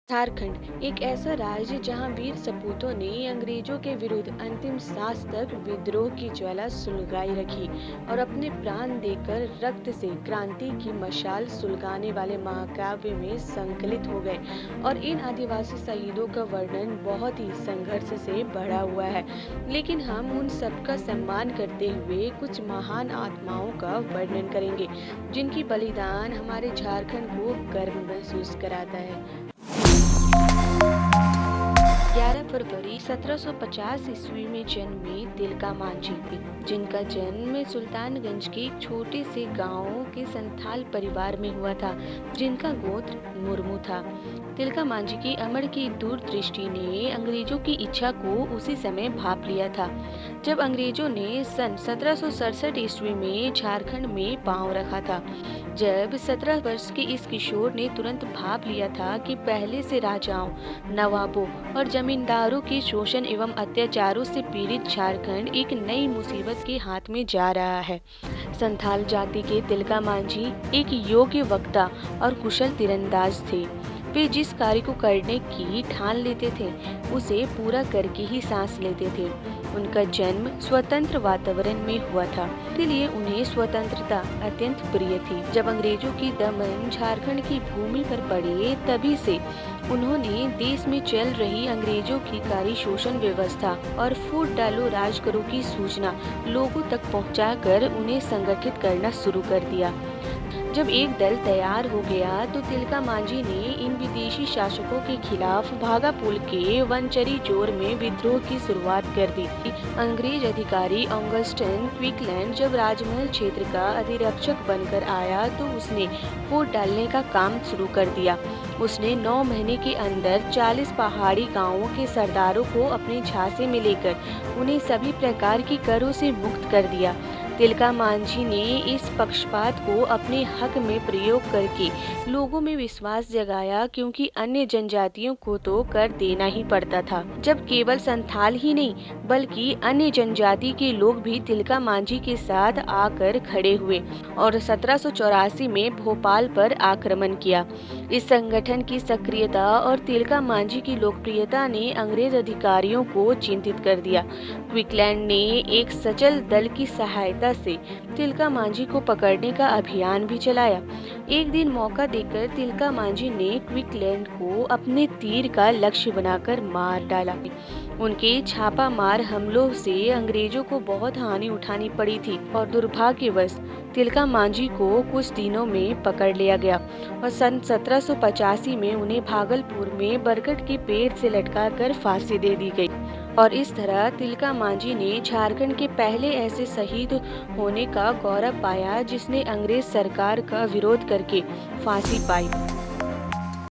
झारखंड एक ऐसा राज्य जहां वीर सपूतों ने अंग्रेजों के विरुद्ध अंतिम सांस तक विद्रोह की ज्वाला सुलगाई रखी और अपने प्राण देकर रक्त से क्रांति की मशाल सुलगाने वाले महाकाव्य में संकलित हो गए। और इन आदिवासी शहीदों का वर्णन बहुत ही संघर्ष से भरा हुआ है, लेकिन हम उन सबका सम्मान करते हुए कुछ महान आत्माओं का वर्णन करेंगे जिनकी बलिदान हमारे झारखंड को गर्व महसूस कराता है। 11 फरवरी 1750 ईस्वी में जन्मे तिलका मांझी, जिनका जन्म सुल्तानगंज के एक छोटे से गांव के संथाल परिवार में हुआ था, जिनका गोत्र मुर्मू था। तिलका मांझी की अमर की दूरदृष्टि ने अंग्रेजों की इच्छा को उसी समय भांप लिया था जब अंग्रेजों ने सन 1767 ईस्वी में झारखंड में पांव रखा था। जब 17 वर्ष के इस किशोर ने तुरंत भांप लिया था कि पहले से राजाओं, नवाबों और जमींदारों के शोषण एवं अत्याचारों से पीड़ित झारखंड एक नई मुसीबत के हाथ में जा रहा है। संथाल जाति के तिलका मांझी एक योग्य वक्ता और कुशल तीरंदाज थे। वे जिस कार्य को करने की ठान लेते थे उसे पूरा करके ही सांस लेते थे। उनका जन्म स्वतंत्र वातावरण में हुआ था, इसलिए उन्हें स्वतंत्रता अत्यंत प्रिय थी। जब अंग्रेजों की दमन झारखंड की भूमि पर पड़े, तभी से उन्होंने देश में चल रही अंग्रेजों की कारी शोषण व्यवस्था और फूट डालो राज करो की सूचना लोगों तक पहुंचाकर उन्हें संगठित करना शुरू कर दिया। जब एक दल तैयार हो गया तो तिलका मांझी ने इन विदेशी शासकों के खिलाफ भागापुल के वनचरी जोर में विद्रोह की शुरुआत कर दी। अंग्रेज अधिकारी ऑगस्टिन क्विकलैंड जब राजमहल क्षेत्र का अधिरक्षक बनकर आया तो उसने फूट डालने का काम शुरू कर दिया। उसने 9 महीने के अंदर 40 पहाड़ी गांवों के सरदारों को अपने झांसे में लेकर उन्हें सभी प्रकार की करों से मुक्त कर दिया। तिलका मांझी ने इस पक्षपात को अपने हक में प्रयोग करके लोगों में विश्वास जगाया, क्योंकि अन्य जनजातियों को तो कर देना ही पड़ता था। जब केवल संथाल ही नहीं बल्कि अन्य जनजाति के लोग भी तिलका मांझी के साथ आकर खड़े हुए और 1784 में भोपाल पर आक्रमण किया। इस संगठन की सक्रियता और तिलका मांझी की लोकप्रियता ने अंग्रेज अधिकारियों को चिंतित कर दिया। क्विकलैंड ने एक सचल दल की सहायता से तिलका मांझी को पकड़ने का अभियान भी चलाया। एक दिन मौका देकर तिलका मांझी ने क्विकलैंड को अपने तीर का लक्ष्य बनाकर मार डाला। उनके छापामार हमलों से अंग्रेजों को बहुत हानि उठानी पड़ी थी और दुर्भाग्यवश तिलका मांझी को कुछ दिनों में पकड़ लिया गया और सन 1785 में उन्हें भागलपुर में बरगद के पेड़ से लटकाकर फांसी दे दी गई। और इस तरह तिलका मांझी ने झारखंड के पहले ऐसे शहीद होने का गौरव पाया जिसने अंग्रेज सरकार का विरोध करके फांसी पाई।